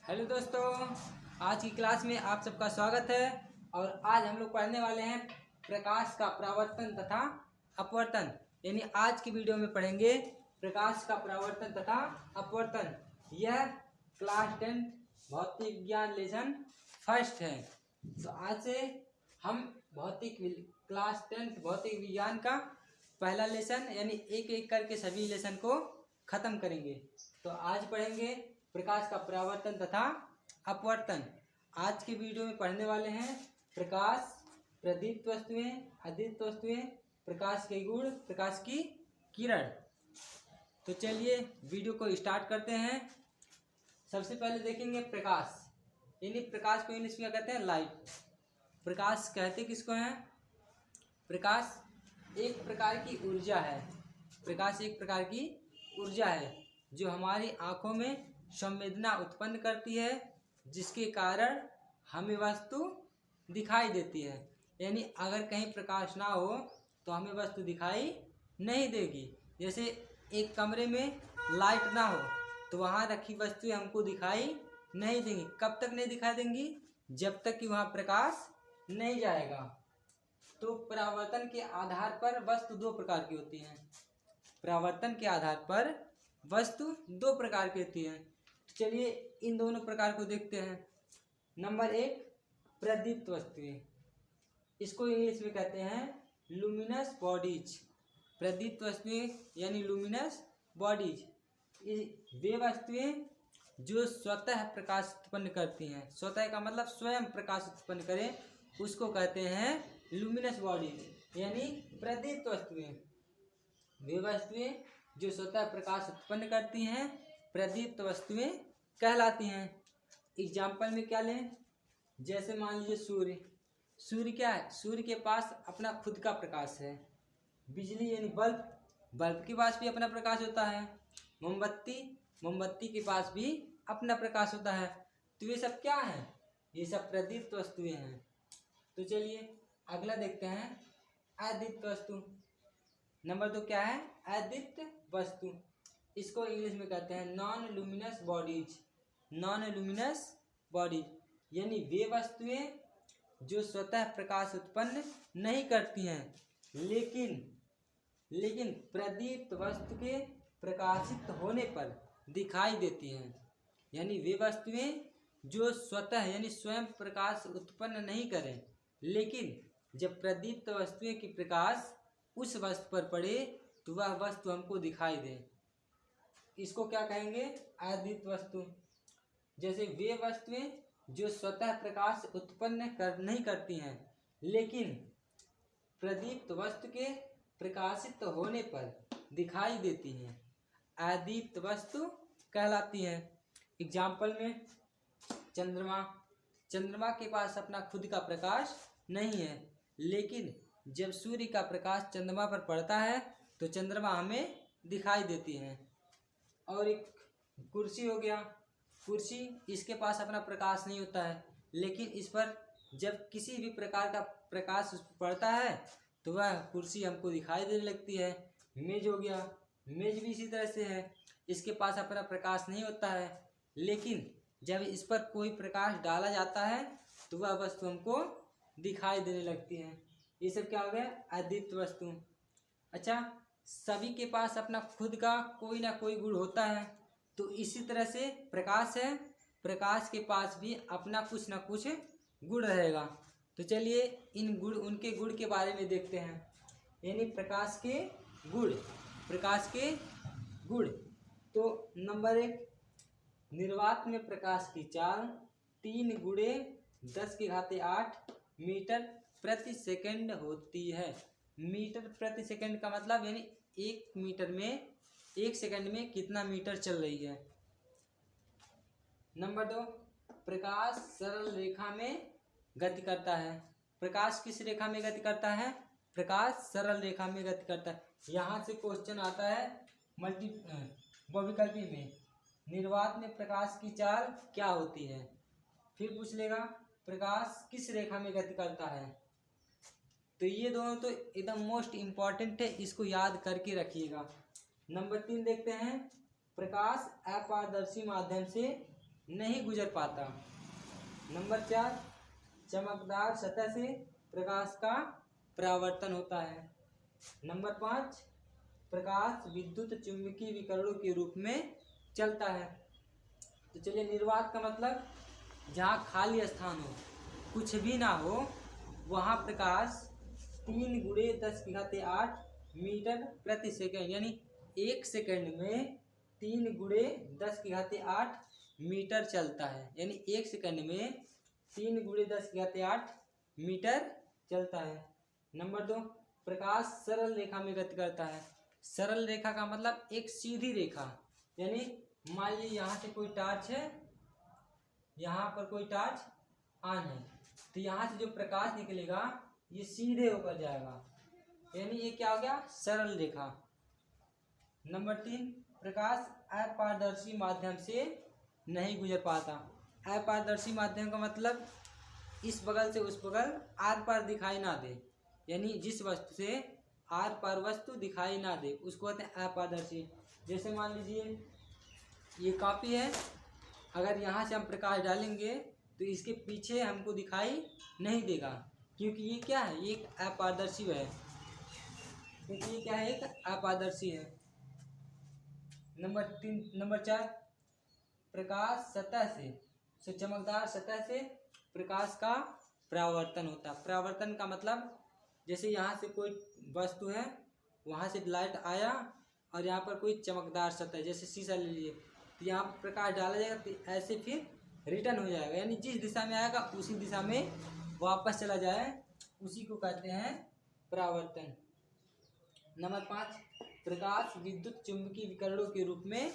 Hello दोस्तों, आज की क्लास में आप सबका स्वागत है। और आज हम लोग पढ़ने वाले हैं प्रकाश का परावर्तन तथा अपवर्तन। यानी आज की वीडियो में पढ़ेंगे प्रकाश का परावर्तन तथा अपवर्तन। यह क्लास 10 भौतिक विज्ञान लेसन फर्स्ट है। तो आज से हम क्लास 10 भौतिक विज्ञान का पहला लेसन यानी एक एक करके सभी लेसन को खत्म करेंगे। तो आज पढ़ेंगे प्रकाश का परावर्तन तथा अपवर्तन। आज के वीडियो में पढ़ने वाले हैं प्रकाश, प्रदीप्त वस्तुएं, अदीप्त वस्तुएं, प्रकाश के गुण, प्रकाश की किरण। तो चलिए वीडियो को स्टार्ट करते हैं। सबसे पहले देखेंगे प्रकाश, यानी प्रकाश को इंग्लिश में क्या कहते हैं? लाइट। प्रकाश कहते किसको हैं? प्रकाश एक प्रकार की ऊर्जा है। प्रकाश एक प्रकार की ऊर्जा है जो हमारी आँखों में संवेदना उत्पन्न करती है, जिसके कारण हमें वस्तु दिखाई देती है। यानी अगर कहीं प्रकाश ना हो तो हमें वस्तु दिखाई नहीं देगी। जैसे एक कमरे में लाइट ना हो तो वहाँ रखी वस्तुएं हमको दिखाई नहीं देंगी। कब तक नहीं दिखाई देंगी? जब तक कि वहाँ प्रकाश नहीं जाएगा। तो परावर्तन के आधार पर वस्तु दो प्रकार की होती हैं। परावर्तन के आधार पर वस्तु दो प्रकार की होती है। तो चलिए इन दोनों प्रकार को देखते हैं। नंबर एक, प्रदीप्त वस्तुएं। इसको इंग्लिश में कहते हैं लुमिनस बॉडीज। प्रदीप्त वस्तुएं यानी लुमिनस बॉडीज वे वस्तुएं जो स्वतः प्रकाश उत्पन्न करती हैं। स्वतः का मतलब स्वयं प्रकाश उत्पन्न करें, उसको कहते हैं लुमिनस बॉडीज यानी प्रदीप्त वस्तुएं। वे वस्तुएं जो स्वतः प्रकाश उत्पन्न करती हैं प्रदीप्त वस्तुएं कहलाती हैं। एग्जाम्पल में क्या लें? जैसे मान लीजिए सूर्य। सूर्य क्या है? सूर्य के पास अपना खुद का प्रकाश है। बिजली यानी बल्ब, बल्ब के पास भी अपना प्रकाश होता है। मोमबत्ती, मोमबत्ती के पास भी अपना प्रकाश होता है। तो ये सब क्या है? ये सब प्रदीप्त वस्तुएं हैं। तो चलिए अगला देखते हैं, अदीप्त वस्तु। नंबर 2 क्या है? अदीप्त वस्तु। इसको इंग्लिश में कहते हैं non luminous bodies. Non luminous bodies यानी वे वस्तुएं जो स्वतः प्रकाश उत्पन्न नहीं करती हैं, लेकिन प्रदीप्त वस्तु के प्रकाशित होने पर दिखाई देती हैं। यानी वे वस्तुएं जो स्वतः यानी स्वयं प्रकाश उत्पन्न नहीं करें, लेकिन जब प्रदीप्त वस्तुएं की प्रकाश उस वस्तु पर पड़े तो वह वस्तु हमको दिखाई दे, इसको क्या कहेंगे? अदीप्त वस्तु। जैसे वे वस्तुएं जो स्वतः प्रकाश उत्पन्न नहीं करती हैं, लेकिन प्रदीप्त वस्तु के प्रकाशित होने पर दिखाई देती हैं, अदीप्त वस्तु कहलाती हैं। एग्जाम्पल में चंद्रमा। चंद्रमा के पास अपना खुद का प्रकाश नहीं है, लेकिन जब सूर्य का प्रकाश चंद्रमा पर पड़ता है तो चंद्रमा हमें दिखाई देती है। और एक कुर्सी हो गया। कुर्सी, इसके पास अपना प्रकाश नहीं होता है, लेकिन इस पर जब किसी भी प्रकार का प्रकाश उस पर पड़ता है तो वह कुर्सी हमको दिखाई देने लगती है। मेज हो गया। मेज भी इसी तरह से है। इसके पास अपना प्रकाश नहीं होता है, लेकिन जब इस पर कोई प्रकाश डाला जाता है तो वह वस्तु हमको दिखाई देने लगती है। ये सब क्या हो गया? अदीप्त वस्तु। अच्छा, सभी के पास अपना खुद का कोई ना कोई गुण होता है, तो इसी तरह से प्रकाश है, प्रकाश के पास भी अपना कुछ ना कुछ गुण रहेगा। तो चलिए इन गुण, उनके गुण के बारे में देखते हैं। यानी प्रकाश के गुण। प्रकाश के गुण तो नंबर 1, निर्वात में प्रकाश की चाल 3 गुणे 10⁸ मीटर प्रति सेकंड होती है। मीटर प्रति सेकंड का मतलब यानी 1 मीटर में 1 सेकंड में कितना मीटर चल रही है। नंबर 2, प्रकाश सरल रेखा में गति करता है। प्रकाश किस रेखा में गति करता है? प्रकाश सरल रेखा में गति करता है। यहाँ से क्वेश्चन आता है बहुविकल्पी में, निर्वात में प्रकाश की चाल क्या होती है? फिर पूछ लेगा प्रकाश किस रेखा में गति करता है। तो ये दोनों तो एकदम मोस्ट इम्पॉर्टेंट है, इसको याद करके रखिएगा। नंबर 3 देखते हैं, प्रकाश अपारदर्शी माध्यम से नहीं गुजर पाता। नंबर 4, चमकदार सतह से प्रकाश का परावर्तन होता है। नंबर 5, प्रकाश विद्युत चुंबकीय विकिरणों के रूप में चलता है। तो चलिए, निर्वात का मतलब जहाँ खाली स्थान हो, कुछ भी ना हो, वहाँ प्रकाश 3 × 10⁸ मीटर प्रति सेकंड यानी 1 सेकंड में 3 × 10⁸ मीटर चलता है। यानी 1 सेकंड में 3 × 10⁸ मीटर चलता है। नंबर 2, प्रकाश सरल रेखा में गति करता है। सरल रेखा का मतलब एक सीधी रेखा, यानी मान लीजिए यहाँ से कोई टार्च है, यहाँ पर कोई टार्च ऑन है, तो यहाँ से जो प्रकाश निकलेगा ये सीधे होकर जाएगा, यानी ये क्या हो गया, सरल रेखा। नंबर 3, प्रकाश अपारदर्शी माध्यम से नहीं गुजर पाता। अपारदर्शी माध्यम का मतलब इस बगल से उस बगल आर पार दिखाई ना दे, यानी जिस वस्तु से आर पार वस्तु दिखाई ना दे उसको कहते हैं अपारदर्शी। जैसे मान लीजिए ये कॉपी है, अगर यहाँ से हम प्रकाश डालेंगे तो इसके पीछे हमको दिखाई नहीं देगा, क्योंकि ये क्या है, ये एक अपारदर्शी है, क्योंकि ये क्या है, एक अपारदर्शी है। नंबर 4, प्रकाश सतह से चमकदार सतह से प्रकाश का परावर्तन होता है। परावर्तन का मतलब जैसे यहाँ से कोई वस्तु है, वहाँ से लाइट आया और यहाँ पर कोई चमकदार सतह जैसे शीशा ले लीजिए, तो यहाँ पर प्रकाश डाला जाएगा तो ऐसे फिर रिटर्न हो जाएगा, यानी जिस दिशा में आएगा उसी दिशा में वापस चला जाए, उसी को कहते हैं परावर्तन। नंबर 5, प्रकाश विद्युत चुंबकीय विकिरणों के रूप में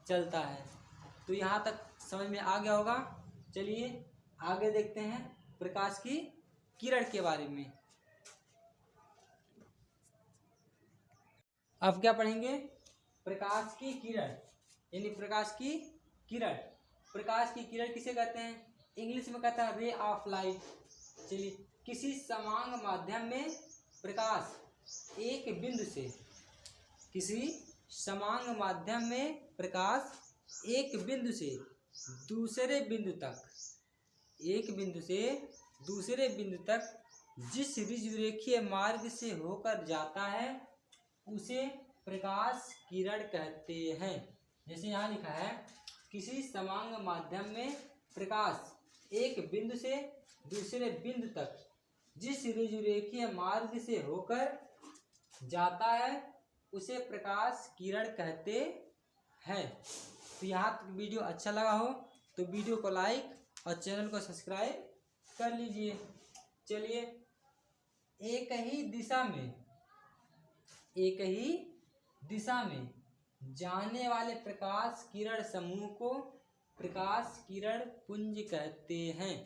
चलता है। तो यहाँ तक समझ में आ गया होगा। चलिए आगे देखते हैं प्रकाश की किरण के बारे में। अब क्या पढ़ेंगे, प्रकाश की किरण, यानी प्रकाश की किरण। प्रकाश की किरण किसे कहते हैं, इंग्लिश में कहता है रे ऑफ लाइट। चलिए, किसी समान माध्यम में प्रकाश एक बिंदु से, किसी समान माध्यम में प्रकाश एक बिंदु से दूसरे बिंदु तक, एक बिंदु से दूसरे बिंदु तक जिस ऋजुरेखीय मार्ग से होकर जाता है उसे प्रकाश किरण कहते हैं। जैसे यहाँ लिखा है, किसी समान माध्यम में प्रकाश एक बिंदु से दूसरे बिंदु तक जिस ऋजुरेखीय मार्ग से होकर जाता है उसे प्रकाश किरण कहते हैं। तो यहाँ तक वीडियो अच्छा लगा हो तो वीडियो को लाइक और चैनल को सब्सक्राइब कर लीजिए। चलिए, एक ही दिशा में जाने वाले प्रकाश किरण समूह को प्रकाश किरण पुंज कहते हैं।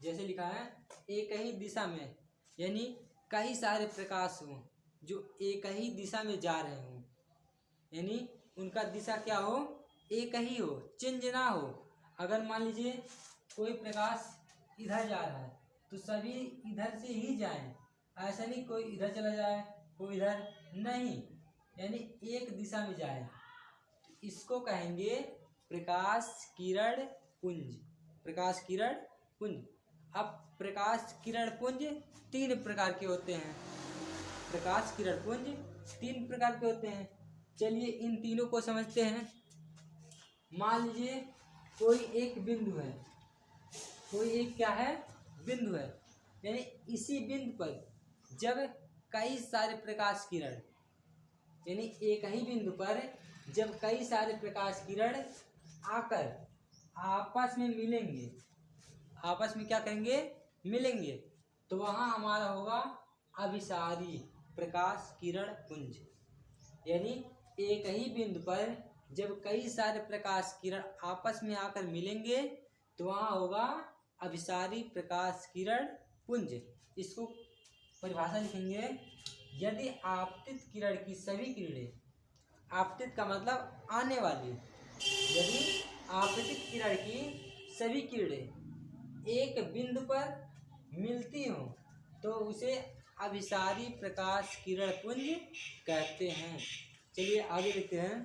जैसे लिखा है, एक ही दिशा में, यानी कई सारे प्रकाश हों जो एक ही दिशा में जा रहे हों, यानी उनका दिशा क्या हो, एक ही हो, चेंज ना हो। अगर मान लीजिए कोई प्रकाश इधर जा रहा है तो सभी इधर से ही जाएं, ऐसा नहीं कोई इधर चला जाए कोई इधर नहीं, यानी एक दिशा में जाए, इसको कहेंगे प्रकाश किरण पुंज। प्रकाश किरण पुंज। अब प्रकाश किरण पुंज 3 प्रकार के होते हैं। प्रकाश किरण पुंज 3 प्रकार के होते हैं। चलिए इन तीनों को समझते हैं। मान लीजिए कोई एक बिंदु है, कोई एक क्या है, बिंदु है, यानी इसी बिंदु पर जब कई सारे प्रकाश किरण, यानी एक ही बिंदु पर जब कई सारे प्रकाश किरण आकर आपस में मिलेंगे, आपस में क्या करेंगे, मिलेंगे, तो वहाँ हमारा होगा अभिसारी प्रकाश किरण पुंज। यानी एक ही बिंदु पर जब कई सारे प्रकाश किरण आपस में आकर मिलेंगे तो वहाँ होगा अभिसारी प्रकाश किरण पुंज। इसको परिभाषा लिखेंगे, यदि आपतित किरण की सभी किरणें, आपतित का मतलब आने वाली, यदि आपतित किरण की सभी किरणें एक बिंदु पर मिलती हों तो उसे अभिसारी प्रकाश किरण पुंज कहते हैं। चलिए आगे देखते हैं।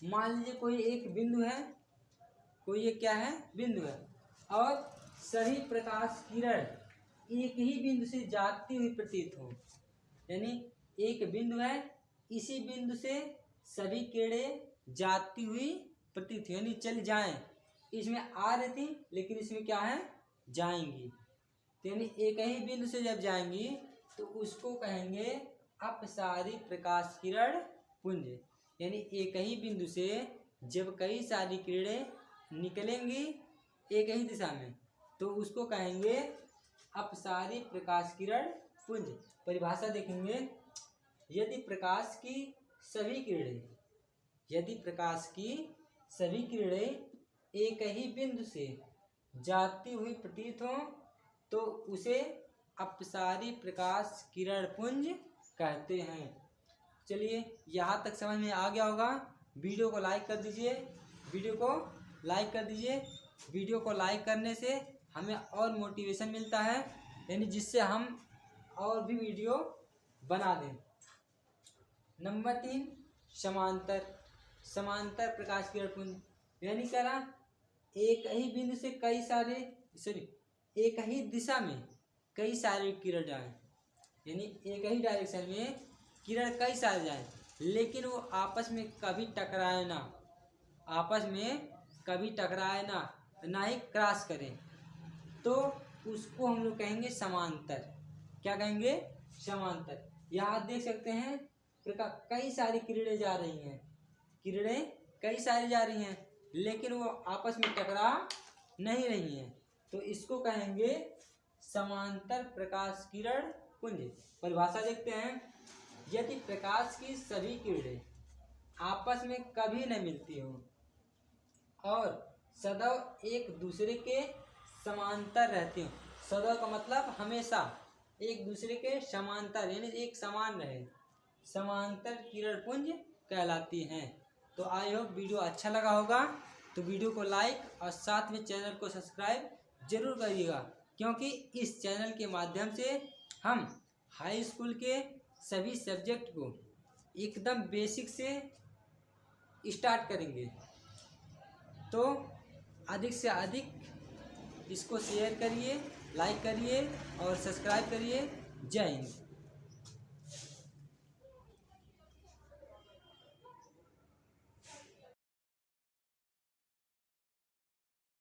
मान लीजिए कोई एक बिंदु है, कोई एक क्या है, बिंदु है। और सभी प्रकाश किरण एक ही बिंदु से जाती हुई प्रतीत हो, यानी एक बिंदु है, इसी बिंदु से सभी किरणें जाती हुई प्रतीत हो, यानी चल जाएं। इसमें आ रही थी लेकिन इसमें क्या है, जाएंगी। तो यानी एक ही बिंदु से जब जाएंगी तो उसको कहेंगे अपसारी प्रकाश किरण पुंज। यानी एक ही बिंदु से जब कई सारी किरणें निकलेंगी एक ही दिशा में तो उसको कहेंगे अपसारी प्रकाश किरण पुंज। परिभाषा देखेंगे, यदि प्रकाश की सभी किरणें एक ही बिंदु से जाती हुई प्रतीत हो तो उसे अपसारी प्रकाश किरण पुंज कहते हैं। चलिए यहाँ तक समझ में आ गया होगा। वीडियो को लाइक कर दीजिए, वीडियो को लाइक करने से हमें और मोटिवेशन मिलता है, यानी जिससे हम और भी वीडियो बना दें। नंबर 3 समांतर प्रकाश किरण पुंज, यानी करा एक ही बिंदु से एक ही दिशा में कई सारे किरण जाएं, यानी एक ही डायरेक्शन में किरण कई सारे जाएं लेकिन वो आपस में कभी टकराए ना ही क्रॉस करें, तो उसको हम लोग कहेंगे समांतर। क्या कहेंगे, समांतर। यहाँ देख सकते हैं कई सारी किरणें जा रही हैं लेकिन वो आपस में टकरा नहीं रही हैं, तो इसको कहेंगे समांतर प्रकाश किरण पुंज। परिभाषा देखते हैं, यदि प्रकाश की सभी किरणें आपस में कभी न मिलती हो और सदैव एक दूसरे के समांतर रहती हो, सदैव का मतलब हमेशा एक दूसरे के समांतर यानी एक समान रहे, समांतर किरण पुंज कहलाती हैं। तो आई होप वीडियो अच्छा लगा होगा, तो वीडियो को लाइक और साथ में चैनल को सब्सक्राइब जरूर करिएगा, क्योंकि इस चैनल के माध्यम से हम हाई स्कूल के सभी सब्जेक्ट को एकदम बेसिक से स्टार्ट करेंगे। तो अधिक से अधिक इसको शेयर करिए, लाइक करिए और सब्सक्राइब करिए। जय हिंद।